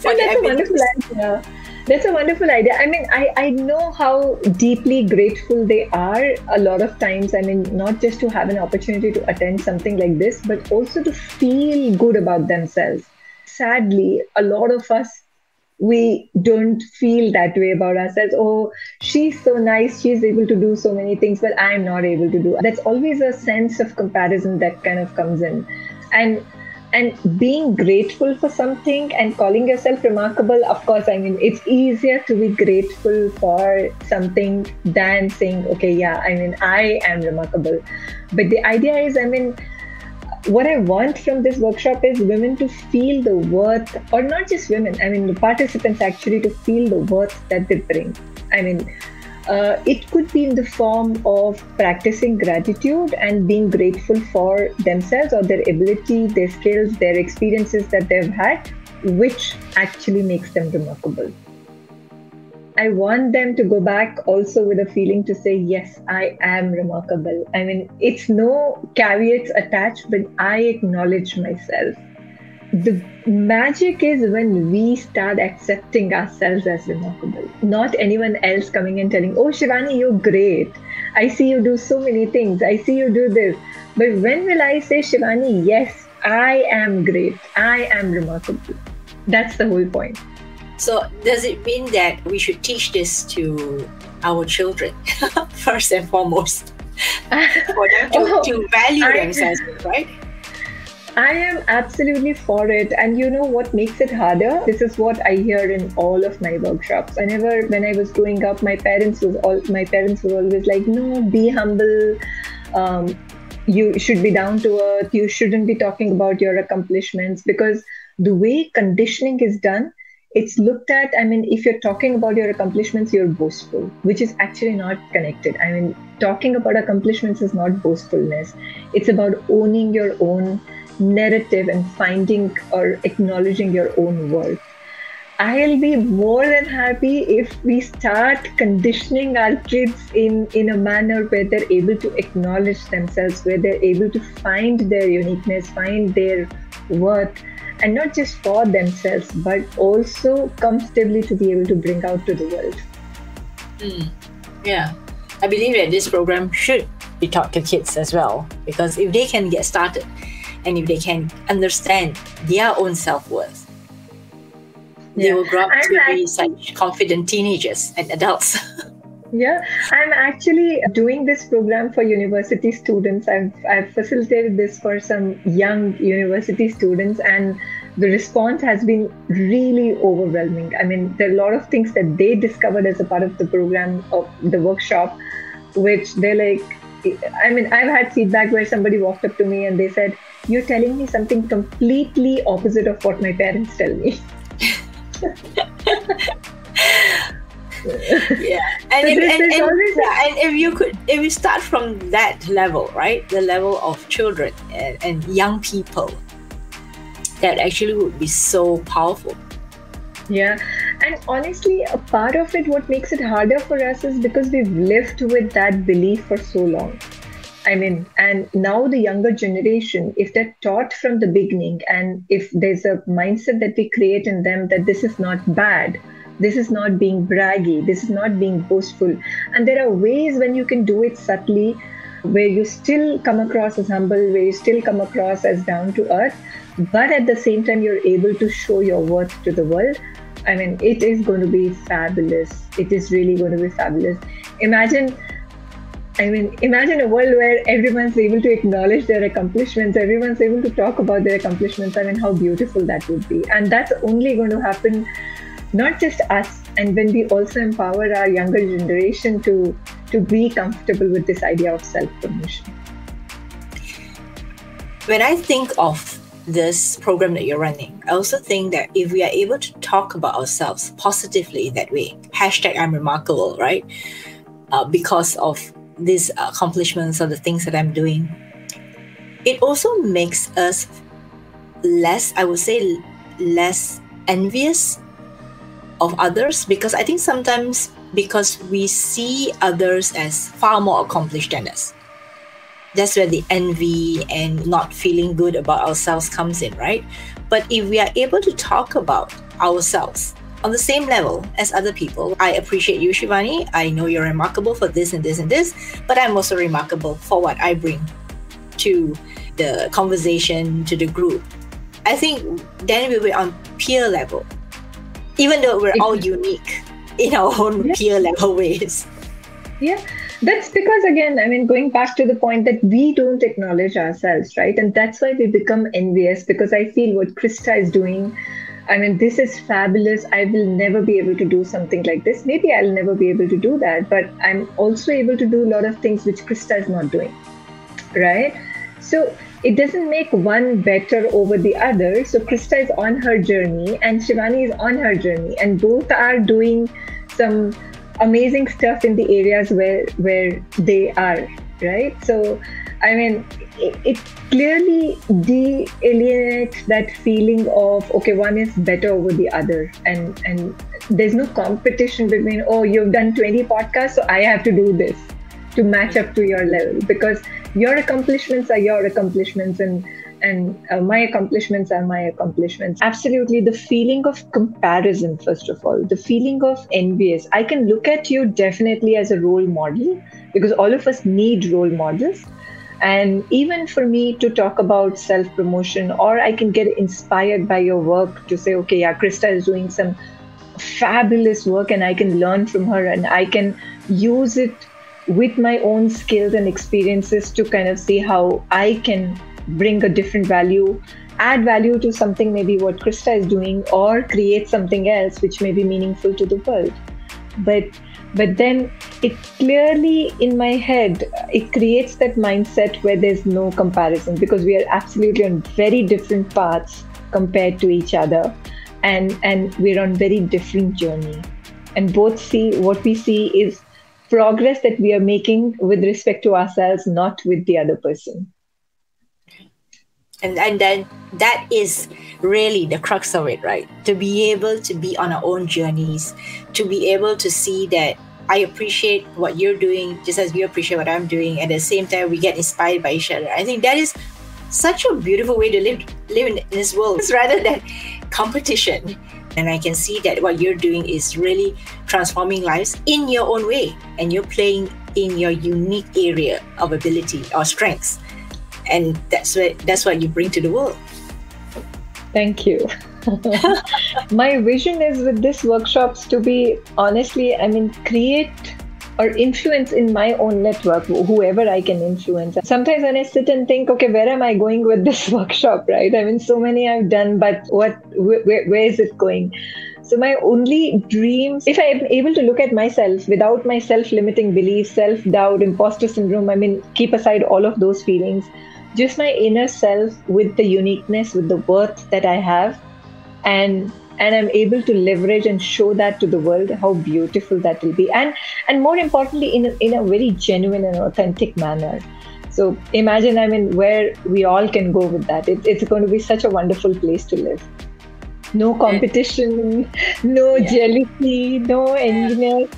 [SPEAKER 2] That's a wonderful idea. That's a wonderful idea. I mean, I know how deeply grateful they are a lot of times. I mean, not just to have an opportunity to attend something like this, but also to feel good about themselves. Sadly, a lot of us, we don't feel that way about ourselves. Oh, she's so nice, she's able to do so many things, but I'm not able to do. That's always a sense of comparison that kind of comes in. And being grateful for something and calling yourself remarkable, of course, I mean, it's easier to be grateful for something than saying, okay, yeah, I mean, I am remarkable. But the idea is, I mean, what I want from this workshop is women to feel the worth, or not just women, I mean, the participants actually to feel the worth that they bring. I mean, it could be in the form of practicing gratitude and being grateful for themselves or their ability, their skills, their experiences that they've had, which actually makes them remarkable. I want them to go back also with a feeling to say, yes, I am remarkable. I mean, it's no caveats attached, but I acknowledge myself. The magic is when we start accepting ourselves as remarkable, not anyone else coming and telling, oh, Shivani, you're great. I see you do so many things. I see you do this. But when will I say, Shivani, yes, I am great. I am remarkable. That's the whole point.
[SPEAKER 1] So does it mean that we should teach this to our children first and foremost? For them to value themselves, right?
[SPEAKER 2] I am absolutely for it. And you know what makes it harder? This is what I hear in all of my workshops. When I was growing up, my parents were always like, no, be humble. You should be down to earth. You shouldn't be talking about your accomplishments, because the way conditioning is done, it's looked at, if you're talking about your accomplishments, you're boastful, which is actually not connected. Talking about accomplishments is not boastfulness. It's about owning your own narrative and finding or acknowledging your own worth. I'll be more than happy if we start conditioning our kids in a manner where they're able to acknowledge themselves, where they're able to find their uniqueness, find their worth, and not just for themselves, but also comfortably to be able to bring out to the world.
[SPEAKER 1] Yeah, I believe that this program should be taught to kids as well, because if they can get started and if they can understand their own self-worth, they will grow up to be such confident teenagers and adults.
[SPEAKER 2] Yeah, I'm actually doing this program for university students. I've facilitated this for some young university students, and the response has been really overwhelming. There are a lot of things that they discovered as a part of the program, of the workshop, which they're like, I've had feedback where somebody walked up to me and they said, "You're telling me something completely opposite of what my parents tell me."
[SPEAKER 1] Yeah, and if you start from that level, right, the level of children and young people, that actually would be so powerful.
[SPEAKER 2] Yeah, and honestly, a part of it, what makes it harder for us is because we've lived with that belief for so long. And now the younger generation, if they're taught from the beginning, and if there's a mindset that we create in them that this is not bad, this is not being braggy, this is not being boastful. And there are ways when you can do it subtly, where you still come across as humble, where you still come across as down to earth, but at the same time, you're able to show your worth to the world. It is going to be fabulous. It is really going to be fabulous. Imagine a world where everyone's able to acknowledge their accomplishments, everyone's able to talk about their accomplishments. How beautiful that would be. And that's only going to happen, not just us, and when we also empower our younger generation to be comfortable with this idea of self-promotion.
[SPEAKER 1] When I think of this program that you're running, I also think that if we are able to talk about ourselves positively in that way, #I'm remarkable, right? Because of these accomplishments or the things that I'm doing, it also makes us less envious of others, because I think sometimes because we see others as far more accomplished than us, that's where the envy and not feeling good about ourselves comes in, right? But if we are able to talk about ourselves on the same level as other people, I appreciate you, Shivani. I know you're remarkable for this and this and this, but I'm also remarkable for what I bring to the conversation, to the group. I think then we were on peer level, even though we're all unique in our own peer level ways.
[SPEAKER 2] Yeah, that's because, again, going back to the point that we don't acknowledge ourselves, right? And that's why we become envious, because I feel what Krista is doing, this is fabulous. I will never be able to do something like this. Maybe I'll never be able to do that, but I'm also able to do a lot of things which Krista is not doing, right? So it doesn't make one better over the other. So Krista is on her journey and Shivani is on her journey, and both are doing some amazing stuff in the areas where they are, right? So it clearly de-alienates that feeling of, okay, one is better over the other, and there's no competition between, oh, you've done 20 podcasts, so I have to do this to match up to your level, because your accomplishments are your accomplishments, and my accomplishments are my accomplishments. Absolutely, the feeling of comparison, first of all, the feeling of envious. I can look at you definitely as a role model, because all of us need role models. And even for me to talk about self-promotion, or I can get inspired by your work to say, okay, yeah, Krista is doing some fabulous work and I can learn from her, and I can use it with my own skills and experiences to kind of see how I can bring a different value, add value to something, maybe what Krista is doing, or create something else which may be meaningful to the world. But then it clearly in my head, it creates that mindset where there's no comparison, because we are absolutely on very different paths compared to each other, and we're on very different journey. And both see, what we see is progress that we are making with respect to ourselves, not with the other person.
[SPEAKER 1] And then that is really the crux of it, right? To be able to be on our own journeys, to be able to see that I appreciate what you're doing just as you appreciate what I'm doing. At the same time, we get inspired by each other. I think that is such a beautiful way to live in this world rather than competition. And I can see that what you're doing is really transforming lives in your own way. And you're playing in your unique area of ability or strengths. And that's what you bring to the world.
[SPEAKER 2] Thank you. My vision is with these workshops to be, honestly, create or influence in my own network, whoever I can influence. Sometimes when I sit and think, okay, where am I going with this workshop, right? So many I've done, but where is it going? So my only dreams, if I am able to look at myself without my self-limiting beliefs, self-doubt, imposter syndrome, keep aside all of those feelings, just my inner self with the uniqueness, with the worth that I have, and I'm able to leverage and show that to the world, how beautiful that will be. And more importantly, in a very genuine and authentic manner. So imagine, where we all can go with that. It's going to be such a wonderful place to live. No competition, no jealousy, no enviness,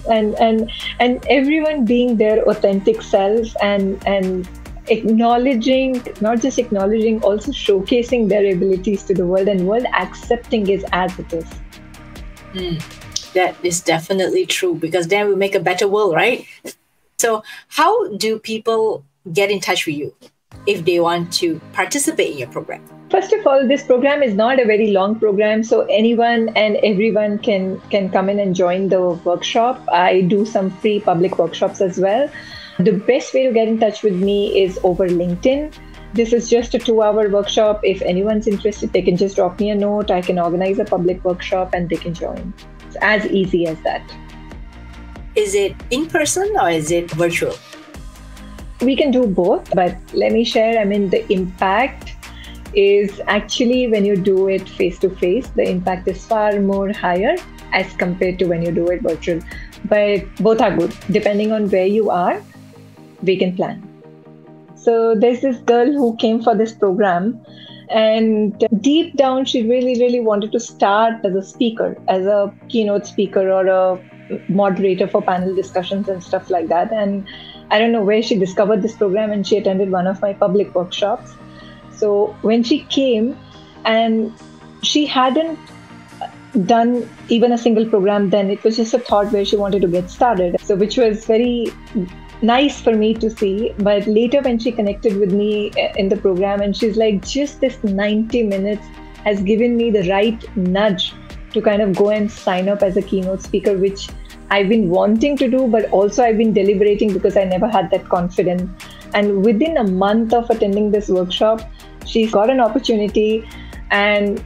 [SPEAKER 2] and everyone being their authentic self and acknowledging, not just acknowledging, also showcasing their abilities to the world, and world accepting it as it is.
[SPEAKER 1] That is definitely true, because then we make a better world, right? So how do people get in touch with you if they want to participate in your program?
[SPEAKER 2] First of all, this program is not a very long program, so anyone and everyone can come in and join the workshop. I do some free public workshops as well. The best way to get in touch with me is over LinkedIn. This is just a 2-hour workshop. If anyone's interested, they can just drop me a note. I can organize a public workshop and they can join. It's as easy as that.
[SPEAKER 1] Is it in person or is it virtual?
[SPEAKER 2] We can do both, but let me share, the impact is actually when you do it face-to-face, the impact is far more higher as compared to when you do it virtual. But both are good. Depending on where you are, we can plan. So there's this girl who came for this program, and deep down, she really, really wanted to start as a speaker, as a keynote speaker or a moderator for panel discussions and stuff like that. And I don't know where she discovered this program, and she attended one of my public workshops. So when she came, and she hadn't done even a single program then, it was just a thought where she wanted to get started. So which was very nice for me to see. But later when she connected with me in the program, and she's like, just this 90 minutes has given me the right nudge to kind of go and sign up as a keynote speaker, which I've been wanting to do, but also I've been deliberating because I never had that confidence. And within a month of attending this workshop, she's got an opportunity, and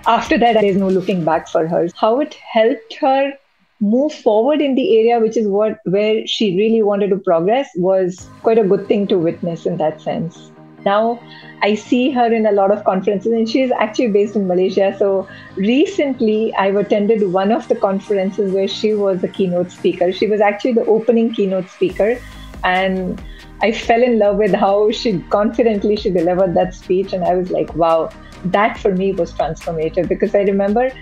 [SPEAKER 2] after that, there's no looking back for her. How it helped her move forward in the area, which is where she really wanted to progress, was quite a good thing to witness in that sense. Now, I see her in a lot of conferences, and she's actually based in Malaysia. So recently, I've attended one of the conferences where she was a keynote speaker. She was actually the opening keynote speaker, and I fell in love with how she delivered that speech. And I was like, wow, that for me was transformative, because I remember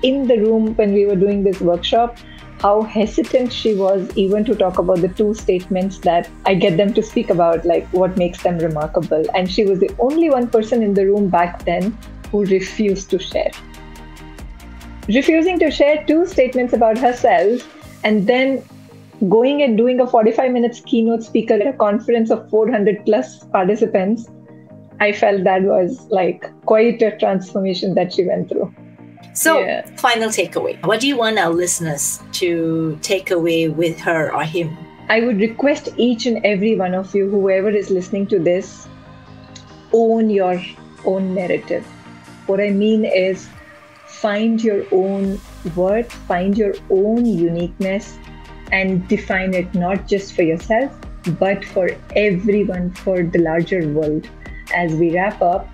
[SPEAKER 2] in the room when we were doing this workshop, how hesitant she was even to talk about the 2 statements that I get them to speak about, like what makes them remarkable. And she was the only one person in the room back then who refused to share. Refusing to share 2 statements about herself, and then going and doing a 45 minutes keynote speaker at a conference of 400 plus participants. I felt that was like quite a transformation that she went through.
[SPEAKER 1] So, Final takeaway. What do you want our listeners to take away with her or him?
[SPEAKER 2] I would request each and every one of you, whoever is listening to this, own your own narrative. What I mean is find your own worth, find your own uniqueness, and define it not just for yourself, but for everyone, for the larger world. As we wrap up,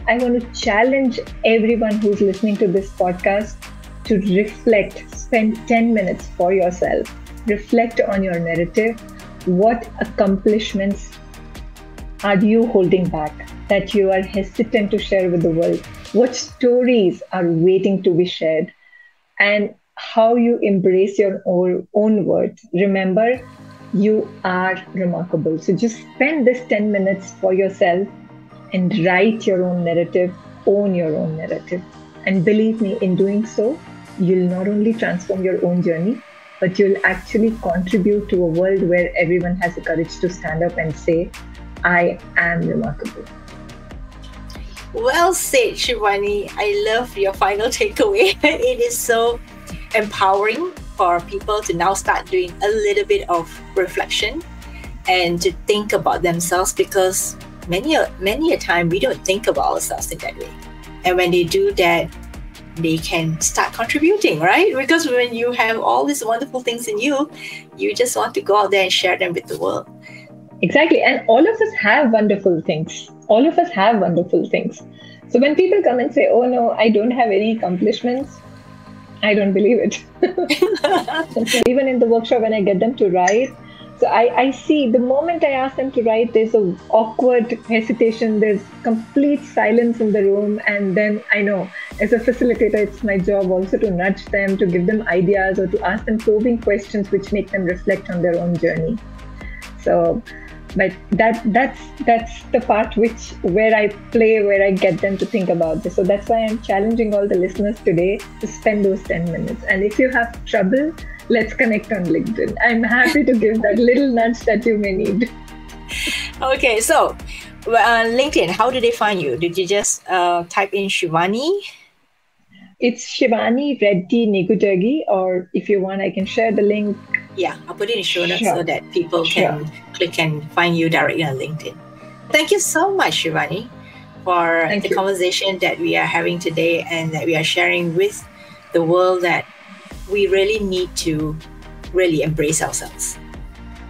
[SPEAKER 2] I want to challenge everyone who's listening to this podcast to reflect, spend 10 minutes for yourself, reflect on your narrative. What accomplishments are you holding back that you are hesitant to share with the world? What stories are waiting to be shared? And how you embrace your own worth. Remember, you are remarkable. So just spend this 10 minutes for yourself and write your own narrative, own your own narrative. And believe me, in doing so, you'll not only transform your own journey, but you'll actually contribute to a world where everyone has the courage to stand up and say, I am remarkable.
[SPEAKER 1] Well said, Shivani. I love your final takeaway. It is so empowering for people to now start doing a little bit of reflection and to think about themselves, because many a time we don't think about ourselves in that way. And when they do that, they can start contributing, right? Because when you have all these wonderful things in you, you just want to go out there and share them with the world.
[SPEAKER 2] Exactly. And all of us have wonderful things. All of us have wonderful things. So when people come and say, oh no, I don't have any accomplishments, I don't believe it. Even in the workshop, when I get them to write, so I see the moment I ask them to write, there's an awkward hesitation, there's complete silence in the room. And then I know as a facilitator, it's my job also to nudge them, to give them ideas or to ask them probing questions which make them reflect on their own journey. So, but that's the part where I play, where I get them to think about this. So that's why I'm challenging all the listeners today to spend those 10 minutes. And if you have trouble, let's connect on LinkedIn. I'm happy to give that little nudge that you may need.
[SPEAKER 1] Okay, so LinkedIn, how do they find you? Did you just type in Shivani?
[SPEAKER 2] It's Shivani Reddy Negudagi, or if you want, I can share the link.
[SPEAKER 1] Yeah, I'll put it in show notes so that people can click and find you directly on LinkedIn. Thank you so much, Shivani, for the conversation that we are having today and that we are sharing with the world, that we really need to really embrace ourselves.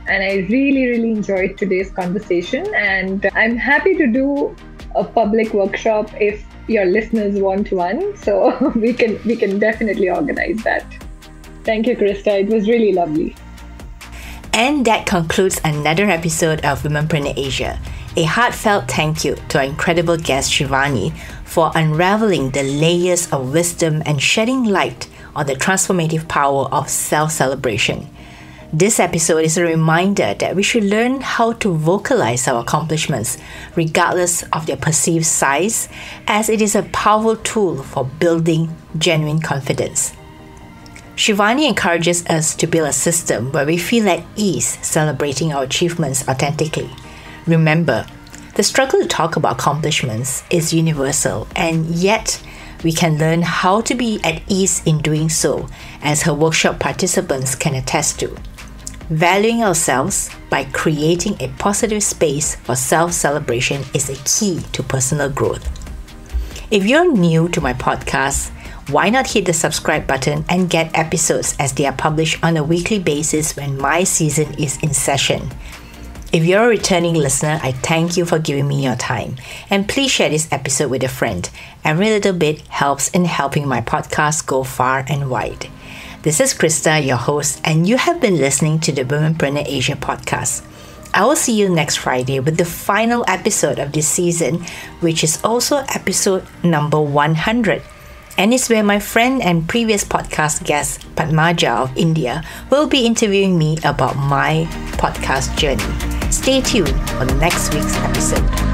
[SPEAKER 2] And I really, really enjoyed today's conversation. And I'm happy to do a public workshop if your listeners want one. So we can definitely organize that. Thank you, Krista. It was really lovely.
[SPEAKER 1] And that concludes another episode of Womenpreneur Asia. A heartfelt thank you to our incredible guest Shivani for unraveling the layers of wisdom and shedding light on the transformative power of self-celebration. This episode is a reminder that we should learn how to vocalize our accomplishments regardless of their perceived size, as it is a powerful tool for building genuine confidence. Shivani encourages us to build a system where we feel at ease celebrating our achievements authentically. Remember, the struggle to talk about accomplishments is universal, and yet we can learn how to be at ease in doing so, as her workshop participants can attest to. Valuing ourselves by creating a positive space for self-celebration is a key to personal growth. If you're new to my podcast, why not hit the subscribe button and get episodes as they are published on a weekly basis when my season is in session. If you're a returning listener, I thank you for giving me your time. And please share this episode with a friend. Every little bit helps in helping my podcast go far and wide. This is Krista, your host, and you have been listening to the Womenpreneur Asia podcast. I will see you next Friday with the final episode of this season, which is also episode number 100. And it's where my friend and previous podcast guest, Padmaja of India, will be interviewing me about my podcast journey. Stay tuned for next week's episode.